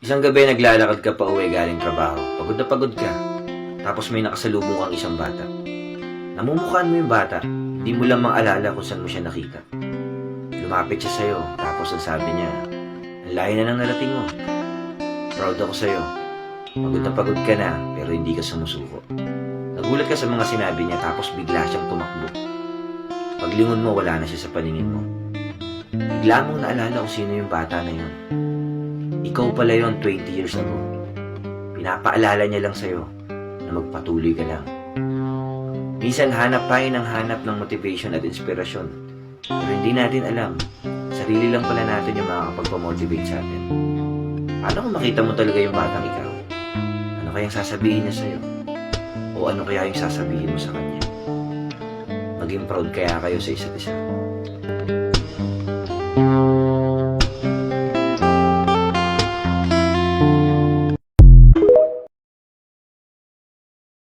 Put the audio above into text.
Isang gabi naglalakad ka pa uwi galing trabaho. Pagod na pagod ka. Tapos may nakasalubong kang isang bata. Namumukhaan mo yung bata. Hindi mo lang maalala kung saan mo siya nakita. Lumapit siya sa'yo. Tapos ang sabi niya, ang layo na nang narating mo. Proud ako sa'yo. Pagod na pagod ka na, pero hindi ka sumusuko. Nagulat ka sa mga sinabi niya, tapos bigla siyang tumakbo. Paglingon mo, wala na siya sa paningin mo. Bigla mong naalala kung sino yung bata na yun. Ikaw pala yun 20 years ago. Pinapaalala niya lang sa'yo na magpatuloy ka lang. Minsan hanap tayo ng hanap ng motivation at inspirasyon. Pero hindi natin alam, sarili lang pala natin yung makakapagpamotivate sa atin. Paano kung makita mo talaga yung batang ikaw? Ano kayang sasabihin niya sa'yo? O ano kaya yung sasabihin mo sa kanya? Maging proud kaya kayo sa isa't isa.